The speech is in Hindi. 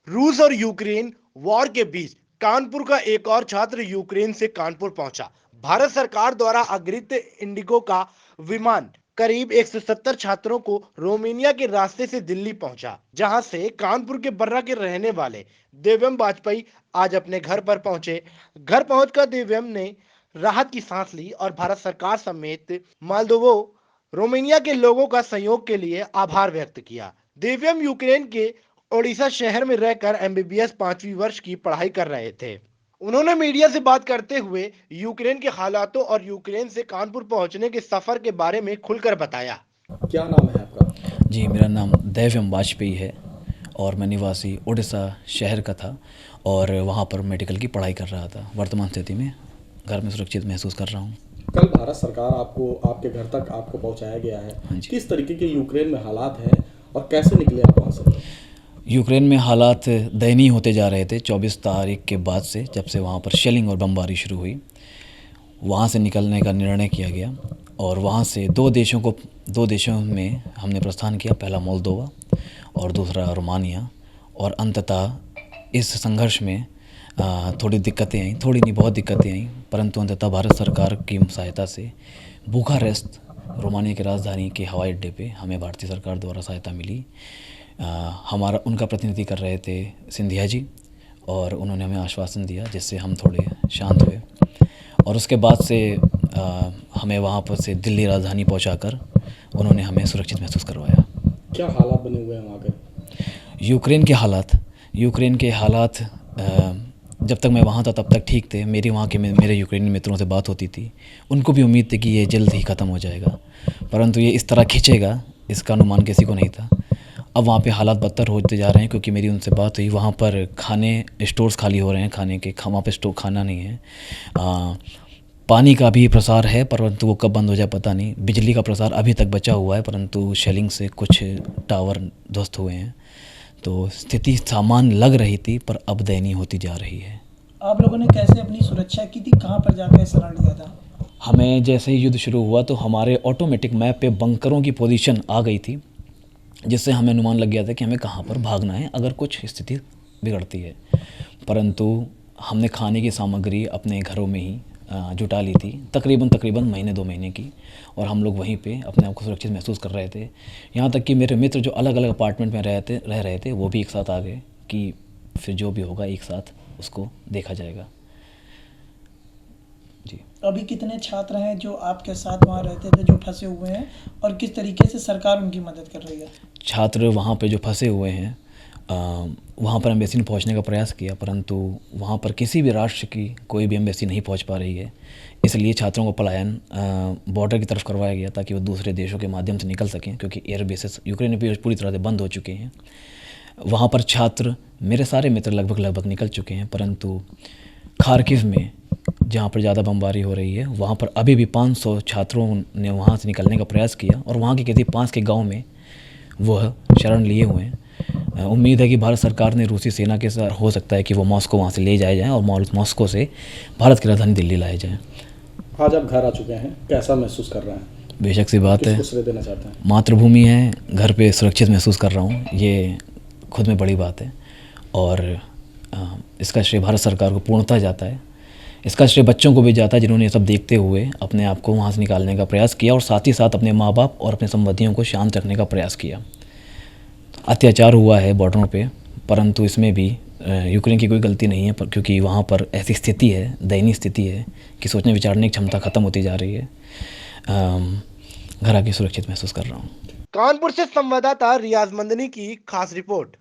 रूस और यूक्रेन वॉर के बीच कानपुर का एक और छात्र यूक्रेन से कानपुर पहुंचा। भारत सरकार द्वारा अग्रित इंडिगो का विमान करीब 170 छात्रों को रोमानिया के रास्ते से दिल्ली पहुंचा, जहां से कानपुर के बर्रा के रहने वाले दिव्यम वाजपेयी आज अपने घर पर पहुंचे। घर पहुंचकर दिव्यम ने राहत की सांस ली और भारत सरकार समेत मालदोवो रोमानिया के लोगों का सहयोग के लिए आभार व्यक्त किया। दिव्यम यूक्रेन के ओडिशा शहर में रहकर एमबीबीएस 5वीं वर्ष की पढ़ाई कर रहे थे। उन्होंने मीडिया से बात करते हुए यूक्रेन के हालातों और यूक्रेन से कानपुर पहुंचने के सफर के बारे में खुलकर बताया। क्या नाम है आपका? जी, मेरा नाम दैव्यम वाजपेयी है और मैं निवासी उड़ीसा शहर का था और वहाँ पर मेडिकल की पढ़ाई कर रहा था। वर्तमान स्थिति में घर में सुरक्षित महसूस कर रहा हूँ। कल भारत सरकार आपको आपके घर तक आपको पहुंचाया गया है। हाँ जी। किस तरीके के यूक्रेन में हालात हैं और कैसे निकले आप वहाँ से? यूक्रेन में हालात दयनीय होते जा रहे थे 24 तारीख के बाद से, जब से वहाँ पर शेलिंग और बमबारी शुरू हुई। वहाँ से निकलने का निर्णय किया गया और वहाँ से दो देशों में हमने प्रस्थान किया। पहला मोल्दोवा और दूसरा रोमानिया। और अंततः इस संघर्ष में थोड़ी दिक्कतें आई, थोड़ी नहीं बहुत दिक्कतें आई, परंतु अंततः भारत सरकार की सहायता से बुखारेस्ट रोमानिया की राजधानी के हवाई अड्डे पे हमें भारतीय सरकार द्वारा सहायता मिली। हमारा उनका प्रतिनिधि कर रहे थे सिंधिया जी और उन्होंने हमें आश्वासन दिया, जिससे हम थोड़े शांत हुए। और उसके बाद से हमें वहाँ पर से दिल्ली राजधानी पहुँचाकर उन्होंने हमें सुरक्षित महसूस करवाया। क्या हालात बने हुए हैं वहाँ के? यूक्रेन के हालात जब तक मैं वहाँ था तब तक ठीक थे। मेरे यूक्रेनी मित्रों से बात होती थी। उनको भी उम्मीद थी कि ये जल्द ही ख़त्म हो जाएगा, परंतु ये इस तरह खिंचेगा इसका अनुमान किसी को नहीं था। अब वहाँ पे हालात बदतर होते जा रहे हैं, क्योंकि मेरी उनसे बात हुई। वहाँ पर खाने स्टोर्स खाली हो रहे हैं, वहाँ पे खाना नहीं है। पानी का भी प्रसार है, परंतु वो कब बंद हो जाए पता नहीं। बिजली का प्रसार अभी तक बचा हुआ है, परंतु शेलिंग से कुछ टावर ध्वस्त हुए हैं। तो स्थिति सामान्य लग रही थी, पर अब दयनीय होती जा रही है। आप लोगों ने कैसे अपनी सुरक्षा की थी? कहाँ पर जाकर शरण लिया था? हमें जैसे ही युद्ध शुरू हुआ तो हमारे ऑटोमेटिक मैप पे बंकरों की पोजीशन आ गई थी, जिससे हमें अनुमान लग गया था कि हमें कहाँ पर भागना है अगर कुछ स्थिति बिगड़ती है। परंतु हमने खाने की सामग्री अपने घरों में ही जुटा ली थी, तकरीबन महीने 2 महीने की, और हम लोग वहीं पे अपने आप को सुरक्षित महसूस कर रहे थे। यहाँ तक कि मेरे मित्र जो अलग अलग अपार्टमेंट में रह रहे थे वो भी एक साथ आ गए कि फिर जो भी होगा एक साथ उसको देखा जाएगा। जी। अभी कितने छात्र हैं जो आपके साथ वहाँ रहते थे, जो फंसे हुए हैं, और किस तरीके से सरकार उनकी मदद कर रही है? छात्र वहाँ पे जो फंसे हुए हैं, वहाँ पर एम्बेसी ने पहुँचने का प्रयास किया, परंतु वहाँ पर किसी भी राष्ट्र की कोई भी एम्बेसी नहीं पहुँच पा रही है। इसलिए छात्रों को पलायन बॉर्डर की तरफ करवाया गया, ताकि वो दूसरे देशों के माध्यम से निकल सकें, क्योंकि एयर बेसेस यूक्रेन में पूरी तरह से बंद हो चुके हैं। वहाँ पर छात्र, मेरे सारे मित्र लगभग निकल चुके हैं, परंतु खार्किव में जहाँ पर ज़्यादा बमबारी हो रही है, वहाँ पर अभी भी 500 छात्रों ने वहाँ से निकलने का प्रयास किया और वहाँ के किसी 5 के गांव में वह शरण लिए हुए हैं। उम्मीद है कि भारत सरकार ने रूसी सेना के साथ, हो सकता है कि वो मॉस्को वहाँ से ले जाए जाएँ और मॉस्को से भारत की राजधानी दिल्ली लाए जाएँ। आज आप घर आ चुके हैं, कैसा महसूस कर रहे हैं? बेशक सी बात है, किसको श्रेय देना चाहते हैं? मातृभूमि है, घर पे सुरक्षित महसूस कर रहा हूँ, ये खुद में बड़ी बात है। और इसका श्रेय भारत सरकार को पूर्णतः जाता है। इसका श्रेय बच्चों को भी जाता है, जिन्होंने ये सब देखते हुए अपने आप को वहाँ से निकालने का प्रयास किया और साथ ही साथ अपने माँ बाप और अपने संबंधियों को शांत रखने का प्रयास किया। अत्याचार हुआ है बॉर्डरों पे, परंतु इसमें भी यूक्रेन की कोई गलती नहीं है, क्योंकि वहाँ पर ऐसी स्थिति है, दयनीय स्थिति है कि सोचने विचारने की क्षमता ख़त्म होती जा रही है। घर आके सुरक्षित महसूस कर रहा हूँ। कानपुर से संवाददाता रियाज मंदनी की खास रिपोर्ट।